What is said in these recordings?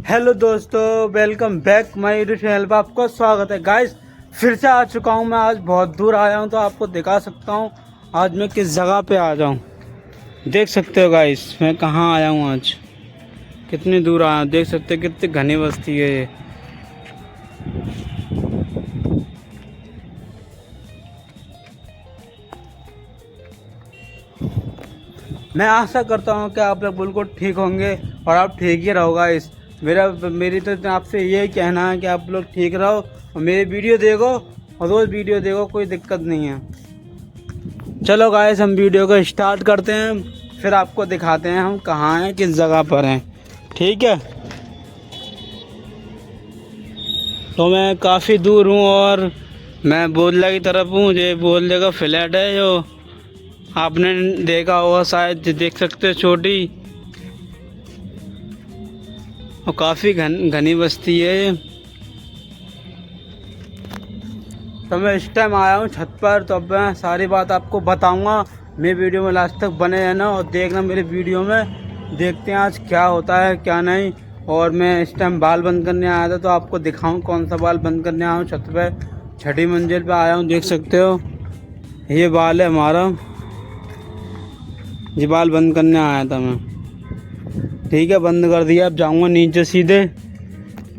Hello दोस्तों, welcome back my YouTube channel पर आपका स्वागत है। गाइस फिर से आ चुका हूं। मैं आज बहुत दूर आया हूं तो आपको दिखा सकता हूं आज मैं किस जगह पे आ जाऊं। देख सकते हो गाइस मैं कहां आया हूं आज, कितनी दूर आया हूं। देख सकते हो कितनी घनी बस्ती है ये। मैं आशा करता हूं कि आप लोग बिल्कुल ठीक होंगे और आप ठीक ही रहो गाइस। मेरी तो आपसे यही कहना है कि आप लोग ठीक रहो और मेरी वीडियो देखो और रोज़ वीडियो देखो, कोई दिक्कत नहीं है। चलो गाइस हम वीडियो को स्टार्ट करते हैं, फिर आपको दिखाते हैं हम कहाँ हैं, किस जगह पर हैं। ठीक है, तो मैं काफ़ी दूर हूँ और मैं बोदला की तरफ हूँ। ये बोदले का फ्लैट है जो आपने देखा होगा शायद, देख सकते हो छोटी और काफ़ी घनी बस्ती है ये। तो मैं इस टाइम आया हूँ छत पर, तो अब मैं सारी बात आपको बताऊंगा। मेरी वीडियो में लास्ट तक बने रहना और देखना मेरी वीडियो में। देखते हैं आज क्या होता है क्या नहीं। और मैं इस टाइम बाल बंद करने आया था, तो आपको दिखाऊं कौन सा बाल बंद करने आया हूँ। छत पे छठी मंजिल पे आया हूँ, देख सकते हो ये बाल है हमारा। ये बाल बंद करने आया था मैं। ठीक है, बंद कर दिया। अब जाऊँगा नीचे, सीधे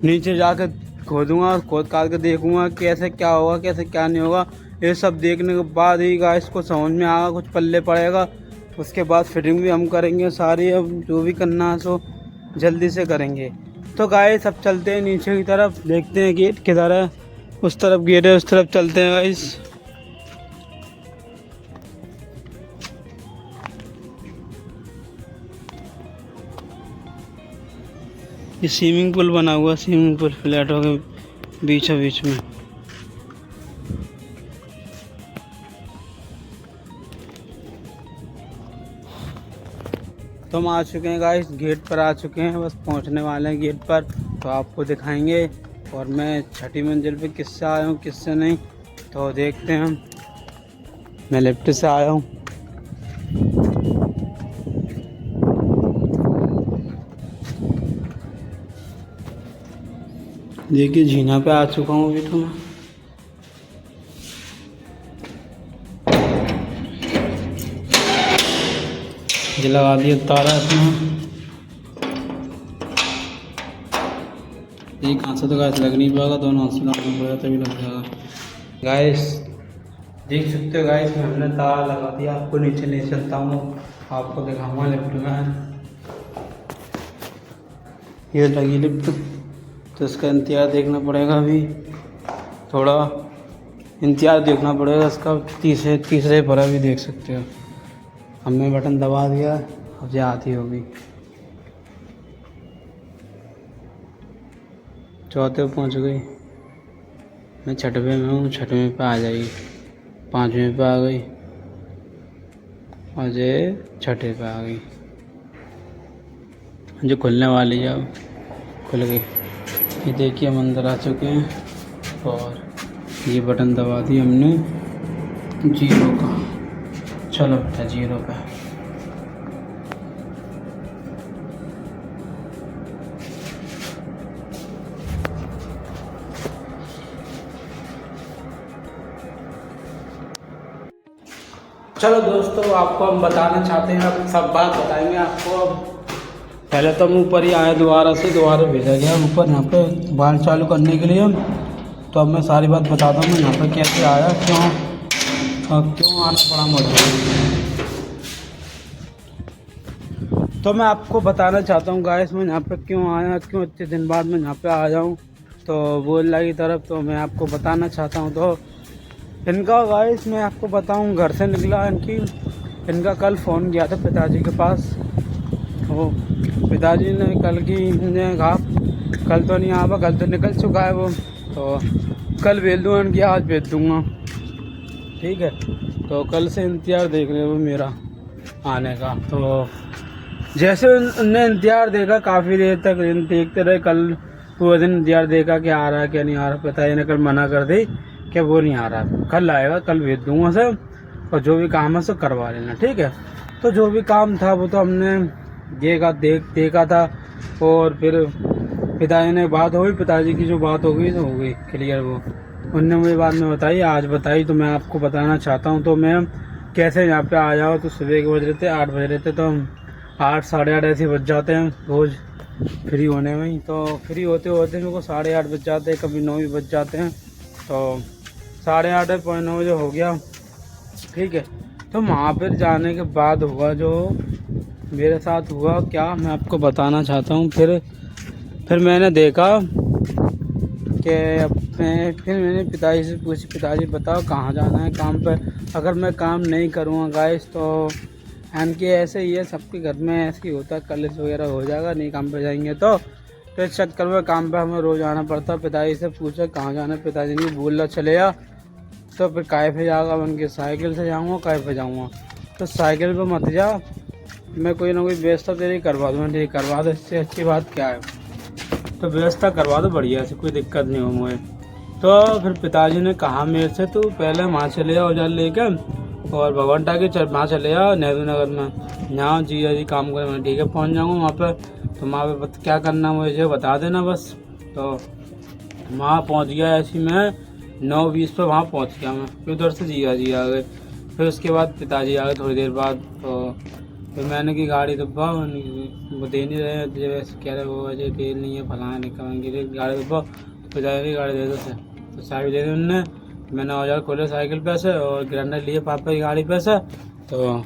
नीचे जाकर खोदूँगा, खोद काट के देखूँगा कैसे क्या होगा कैसे क्या नहीं होगा। ये सब देखने के बाद ही गाइस को समझ में आएगा, कुछ पल्ले पड़ेगा। उसके बाद फिटिंग भी हम करेंगे सारी। अब जो भी करना है सो जल्दी से करेंगे। तो गाइस अब चलते हैं नीचे की तरफ, देखते हैं गेट किधर है। उस तरफ गेट है, उस तरफ चलते हैं गाइस। ये स्विमिंग पूल बना हुआ, स्विमिंग पूल फ्लैटों के बीचों बीच में। तो हम आ चुके हैं गाइस, गेट पर आ चुके हैं, बस पहुंचने वाले हैं गेट पर। तो आपको दिखाएंगे। और मैं छठी मंजिल पे किससे आया हूँ किससे नहीं, तो देखते हैं हम। मैं लेफ्ट से आया हूँ। देखिए झीना पे आ चुका हूँ अभी तो मैं। ये लगा दिया तारा इसमें। एक हाथ से तो गाइस लग नहीं पाएगा, दोनों हाथ से लगाना पड़ेगा तभी लग जाएगा। गाइस देख सकते हो गाइस, मैं हमने तार लगा दिया। आपको नीचे ले चलता हूँ, आपको दिखाऊंगा लिफ्ट में। ये लगी लिफ्ट, तो इसका इंतजार देखना पड़ेगा। अभी थोड़ा इंतजार देखना पड़ेगा इसका। तीसरे पर अभी देख सकते हो हमने बटन दबा दिया, अब ये आती होगी। चौथे पे पहुँच गई। मैं छठवें में हूँ, छठवें पे आ जाएगी। पाँचवें पे आ गई और ये छठे पे आ गई। जो खुलने वाली है अब खुल गई। ये देखिए हम अंदर आ चुके हैं और ये बटन दबा दी हमने 0 का। चलो बेटा 0 पे। चलो दोस्तों, आपको हम बताना चाहते हैं, अब सब बात बताएंगे आपको। अब पहले तो हम ऊपर ही आए, दोबारा भेजा गया ऊपर यहाँ पे बाल चालू करने के लिए। तो अब मैं सारी बात बताता हूँ मैं यहाँ पर कैसे आया, क्यों आना पड़ा मुझे। तो मैं आपको बताना चाहता हूँ गाइस, मैं यहाँ पे क्यों आया, क्यों इतने दिन बाद मैं यहाँ पे आ जाऊँ तो बोदला की तरफ। तो मैं आपको बताना चाहता हूँ। तो इनका गाइस मैं आपको बताऊँ, घर से निकला इनका कल फ़ोन किया था पिताजी के पास। तो पिताजी ने कल कहा कल तो नहीं आ पाया, कल तो निकल चुका है वो, तो कल भेज दूँगा इनकी, आज भेज दूँगा। ठीक है, तो कल से इंतज़ार देख रहे हो मेरा आने का। तो जैसे उनने इंतज़ार देखा, काफ़ी देर तक देखते रहे। कल पूरे दिन इंतज़ार देखा कि आ रहा है क्या नहीं आ रहा। पिताजी ने कल मना कर दी कि वो नहीं आ रहा, कल आएगा, कल भेज दूँगा सब, और जो भी काम है सब करवा लेना। ठीक है, तो जो भी काम था वो तो हमने देखा था। और फिर पिताजी ने बात हो गई, पिताजी की जो बात हो गई तो हो गई क्लियर। वो उनने मुझे बाद में बताई, आज बताई, तो मैं आपको बताना चाहता हूँ। तो मैं कैसे यहाँ पे आ जाओ, तो सुबह के बज रहे थे 8 बज रहे थे, तो हम 8 साढ़े 8 ऐसे बज जाते हैं रोज़ फ्री होने में ही। तो फ्री होते होते मेरे को 8:30 बज जाते हैं, कभी 9 भी बज जाते हैं। तो 8:30 पौने 9 बजे हो गया, ठीक है। तो वहाँ पर जाने के बाद हुआ जो मेरे साथ हुआ क्या, मैं आपको बताना चाहता हूँ। फिर मैंने देखा कि फिर मैंने पिताजी से पूछा, पिताजी बताओ कहाँ जाना है काम पर। अगर मैं काम नहीं करूँगा गाइस तो इनके ऐसे ही है, सबके घर में ऐसे ही होता है, कलेश वगैरह हो जाएगा, नहीं काम पे जाएंगे तो इस चक्कर में काम पे हमें रोज़ आना पड़ता। पिताजी से पूछा कहाँ जाना है, पिताजी ने बोला चले आ। तो फिर काय पे जाऊँगा, मैं उनकी साइकिल से जाऊँगा, काय पे जाऊँगा। तो साइकिल पे मत जा, मैं कोई ना कोई व्यवस्था तेरी करवा दूँगा। ठीक करवा दो, इससे अच्छी बात क्या है। तो व्यवस्था करवा दो बढ़िया से, कोई दिक्कत नहीं हो मुझे। तो फिर पिताजी ने कहा मेरे से, तू पहले वहाँ चले जाओ औजार लेकर और भगवान टाके वहाँ चले जाओ नेहरू नगर में, यहाँ जीजा जी काम करें। मैं ठीक है पहुँच जाऊँगा वहाँ पर, तो वहाँ पर क्या करना मुझे बता देना बस। तो वहाँ पहुँच गया ऐसी मैं 9:20 पर वहाँ पहुँच गया मैं। फिर उधर से जीजा जी आ गए, फिर उसके बाद पिताजी आ गए थोड़ी देर बाद। तो फिर मैंने की गाड़ी दब्बा, वो दे नहीं रहे, वैसे कह रहे वो अजय तेल नहीं है फलाना नहीं करेंगे, गाड़ी दब्बा। पिताजी गाड़ी दे दो से, तो साइड दे दी उनने। मैंने औजार खोले साइकिल पे से और ग्राइंडर लिए पापा की गाड़ी पे से। तो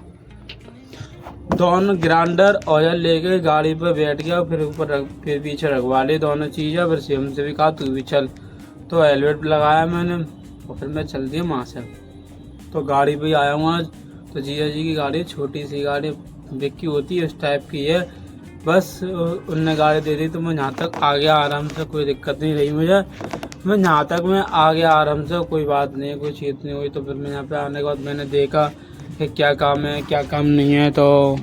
दोनों ग्राइंडर औजार लेके गाड़ी पर बैठ गया, फिर ऊपर फिर पीछे रखवा ली दोनों चीज़ें। फिर सीएम से भी कहा तू भी चल, तो हेलमेट लगाया मैंने और फिर मैं चल दिया वहाँ से। तो गाड़ी पे आया हूँ आज। तो जीजा जी की गाड़ी छोटी सी गाड़ी बिक्की होती है उस टाइप की है, बस उनने गाड़ी दे दी। तो मैं यहाँ तक आ गया आराम से, कोई दिक्कत नहीं रही मुझे। मैं यहाँ तक मैं आ गया आराम से, कोई बात नहीं है, कोई चीज़ नहीं हुई। तो फिर मैं यहाँ पे आने के बाद मैंने देखा कि क्या काम है क्या काम नहीं है। तो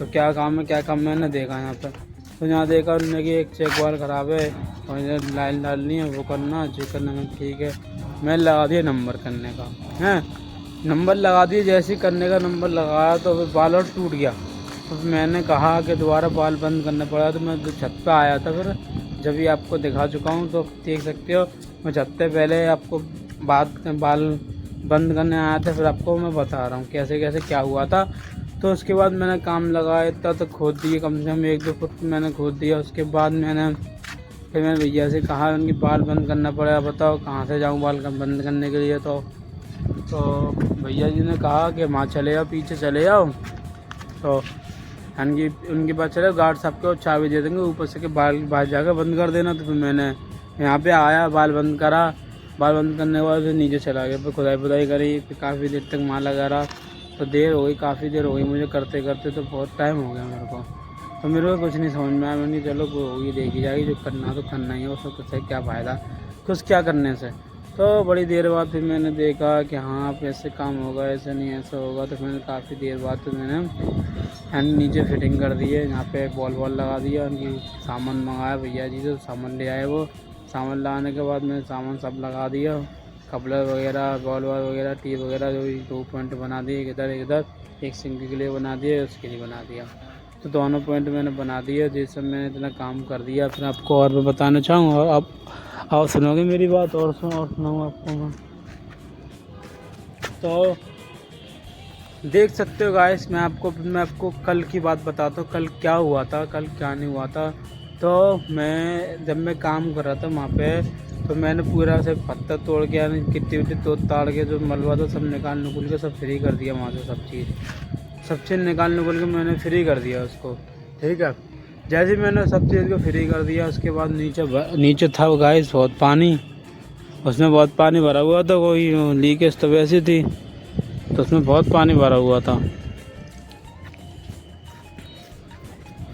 क्या काम है क्या काम मैंने देखा यहाँ पे। तो यहाँ देखा उन्होंने कि एक चेक वाल ख़राब है और इधर लाइन डालनी है, वो करना चेक करने में। ठीक है, मैं लगा दिया नंबर करने का है, नंबर लगा दिए। जैसे ही करने का नंबर लगाया तो फिर बाल और टूट गया। तो मैंने कहा कि दोबारा बाल बंद करना पड़ा। तो मैं छत पे आया था, फिर जब भी आपको दिखा चुका हूँ तो देख सकते हो। मैं छत पे पहले आपको बाल बंद करने आया था, फिर आपको मैं बता रहा हूँ कैसे कैसे क्या हुआ था। तो उसके बाद मैंने काम लगाया, इतना तो खोद दिए, कम से कम 1-2 फुट मैंने खोद दिया। उसके बाद फिर मैंने भैया से कहा उनकी बाल बंद करना पड़ेगा, बताओ कहाँ से जाऊँ बाल बंद करने के लिए। तो भैया जी ने कहा कि वहाँ चले जाओ, पीछे चले जाओ। तो उनके पास चले, गार्ड साहब को चाबी दे देंगे, ऊपर से कि बाल बाहर जाकर बंद कर देना। तो फिर मैंने यहाँ पे आया, बाल बंद करा। बाल बंद करने के बाद फिर नीचे चला गया, फिर खुदाई करी, फिर काफ़ी देर तक वहाँ लगा रहा। तो देर हो गई, काफ़ी देर हो गई मुझे करते करते, तो बहुत टाइम हो गया मेरे को। तो मेरे को कुछ नहीं समझ में आया। मैंने चलो होगी देखी जाएगी, जो करना तो करना ही है, उसको कुछ क्या फ़ायदा कुछ क्या करने से। तो बड़ी देर बाद फिर मैंने देखा कि हाँ आप ऐसे काम होगा, ऐसे नहीं ऐसा होगा। तो मैंने काफ़ी देर बाद तो मैंने नीचे फिटिंग कर दी है, यहाँ पे बॉल लगा दिया। उनकी सामान मंगाया भैया जी से, सामान ले आए। वो सामान लगाने के बाद मैंने सामान सब लगा दिया, कपलर वगैरह बॉल वगैरह टी वगैरह जो 2 पॉइंट बना दिए, इधर एक सिंगल के लिए बना दिया, उसके लिए बना दिया। तो दोनों पॉइंट मैंने बना दिया। जिस समय मैंने इतना काम कर दिया, फिर आपको और मैं बताना चाहूँगा। आप सुनोगे मेरी बात और सुनाऊँ आपको मैं। तो देख सकते हो गाइस, मैं आपको कल की बात बताता हूँ, कल क्या हुआ था, कल क्या नहीं हुआ था। तो जब मैं काम कर रहा था वहाँ पे, तो मैंने पूरा से पत्थर तोड़ के, यानी गिट्टी तोड़ ताड़ के जो मलबा था सब निकाल के सब फ्री कर दिया वहाँ से। सब चीज़ निकाल के मैंने फ्री कर दिया उसको, ठीक है। जैसे मैंने सब चीज़ को फ्री कर दिया, उसके बाद नीचे था गाइस बहुत पानी, उसमें बहुत पानी भरा हुआ था, कोई लीकेज तो वैसी थी, तो उसमें बहुत पानी भरा हुआ था।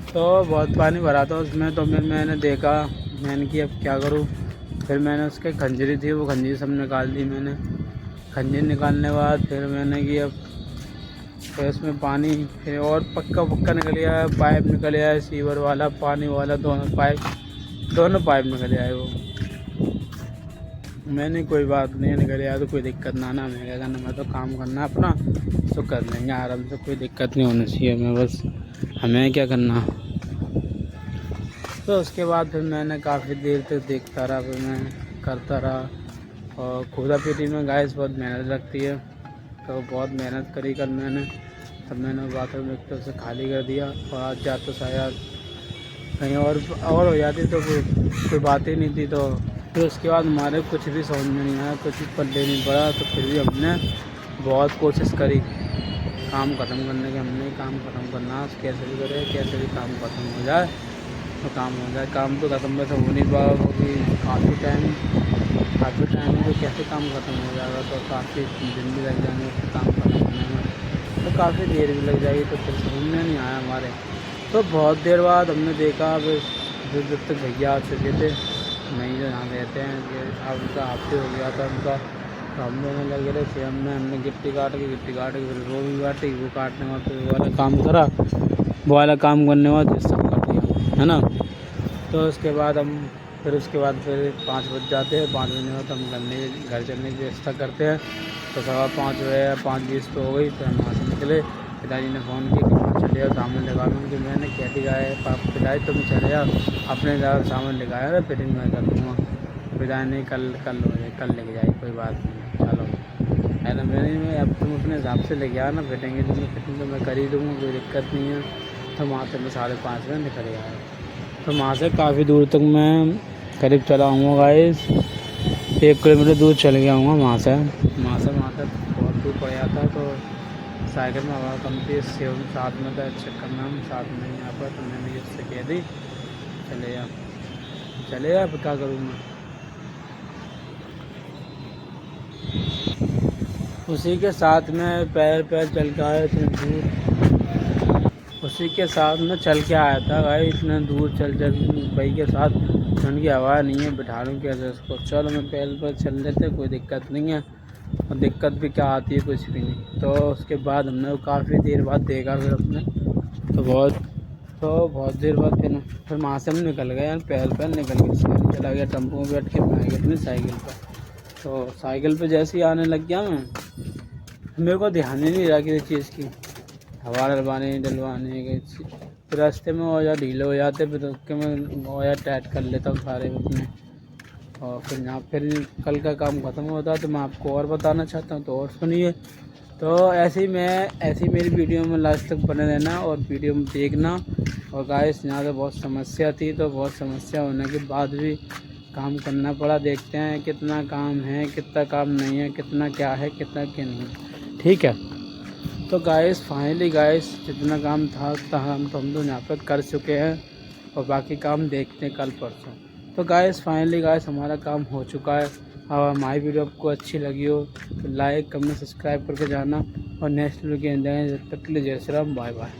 तो बहुत पानी भरा था उसमें। तो मैंने देखा, मैंने कि अब क्या करूं। फिर मैंने उसके खंजरी थी, वो खंजरी सब निकाल दी मैंने। खंजरी निकालने के बाद फिर मैंने कि अब फिर उसमें पानी फिर और पक्का निकल गया, पाइप निकल आया, सीवर वाला पानी वाला, दोनों पाइप निकल आए। वो मैंने कोई बात नहीं, निकल आया तो कोई दिक्कत ना मैं क्या करना, मैं तो काम करना अपना, तो कर लेंगे आराम से, कोई दिक्कत नहीं होनी चाहिए। मैं बस हमें क्या करना। तो उसके बाद फिर मैंने काफ़ी देर तक देखता रहा, फिर मैं करता रहा। और खुदा पीटी में गाइस बहुत मेहनत लगती है, तो बहुत मेहनत करी कल मैंने। तब मैंने बाथरूम एक तरफ से खाली कर दिया, और आज जा तो शायद कहीं और हो जाती तो कोई बात ही नहीं थी। तो फिर उसके बाद हमारे कुछ भी समझ में नहीं आया, कुछ भी पल्ले नहीं पड़ा। तो फिर भी हमने बहुत कोशिश करी काम ख़त्म करने की। हमने काम ख़त्म करना, कैसे भी करे, कैसे भी काम ख़त्म हो जाए तो काम हो जाए। काम तो ख़त्म वैसे हो नहीं पाया, क्योंकि काफ़ी टाइम है, तो कैसे काम ख़त्म हो जाएगा। तो काफ़ी दिन भी लग जाएंगे उसके काम ख़त्म होने में, तो काफ़ी देर भी लग जाएगी। तो फिर समझ में नहीं आया हमारे। तो बहुत देर बाद हमने देखा, फिर जब तक भैया आ चुके थे, नहीं जो यहाँ रहते हैं, कि अब उनका हफ्ते हो गया था उनका। तो हम लोगों लगे रहे सेम में, हमने गिट्टी काट के फिर वो भी काटी, वो काटने के बाद फिर वो वाला काम करा, वो वाला काम करने के बाद ये सब कर दिया, है ना। तो उसके बाद हम फिर 5 बज जाते हैं। 5 बजने के बाद हम घर चलने की व्यवस्था करते हैं। तो 5:15 बजे या 5:20 तो हो गई। फिर हम वहाँ से निकले। पिताजी ने फ़ोन किया कि वहाँ चले जाओ, सामान लगा लूँगी। कि मैंने क्या दिखाया है पिताजी, तुम चले जाओ, अपने ज़्यादा सामान लगाया है, फिटिंग मैं कर दूँगा। पिताजी ने कल लेके जाए, कोई बात नहीं, चलो। अरे मैंने अब तुम अपने हिसाब से लेके आना, फिटिंग तो मैं कर ही दूँगा, कोई दिक्कत नहीं है। तो वहाँ से मैं 5:30 बजे निकल गया। तो वहाँ से काफ़ी दूर तक मैं करीब चला हूँ गाइस, 1 किलोमीटर दूर चल गया हूँ वहाँ से बहुत दूर पड़ जाता। तो साइकिल में हवा कम थी, इससे साथ में था, चक्कर में हम साथ में यहाँ पर। तो मैंने इससे कह दी चले जा, अब क्या करूँ मैं। उसी के साथ में पैर चल के आया इतने दूर, उसी के साथ में चल के आया था भाई, इतने दूर चल भाई के साथ। उनकी हवा नहीं है, बिठा लूँ कैसे उसको। चलो मैं पैर पर चल लेते, कोई दिक्कत नहीं है। और दिक्कत भी क्या आती है, कुछ भी नहीं। तो उसके बाद हमने काफ़ी देर बाद देखा फिर अपने, तो बहुत देर बाद फिर वहाँ से हम निकल गए यार, पैर निकल गए। चला गया टेम्पो में बैठ के, मैं गया अपनी साइकिल पर। तो साइकिल पर जैसे ही आने लग गया मैं, मेरे को ध्यान ही नहीं रहा किसी चीज़ की, हवा डलवाने की। फिर रास्ते में हो या ढीले हो जाते, फिर उसके मैं हो या टाइट कर लेता हूँ सारे अपने। और फिर कल का काम ख़त्म होता है। तो मैं आपको और बताना चाहता हूँ, तो और सुनिए। तो ऐसे ही मेरी वीडियो में लास्ट तक बने रहना और वीडियो में देखना। और गाइस यहाँ से बहुत समस्या थी, तो बहुत समस्या होने के बाद भी काम करना पड़ा। देखते हैं कितना काम है, कितना काम नहीं है, कितना क्या है, कितना क्या नहीं, ठीक है। तो गाइस फाइनली गाइस जितना काम था उतना काम तो हम लोग यहाँ पर कर चुके हैं, और बाकी काम देखते हैं कल परसों। तो गाइस फाइनली गाइस हमारा काम हो चुका है। और हमारी वीडियो आपको अच्छी लगी हो तो लाइक कमेंट सब्सक्राइब करके जाना। और नेक्स्ट वीडियो के अंदर जब तक के लिए जय श्री राम, बाय बाय।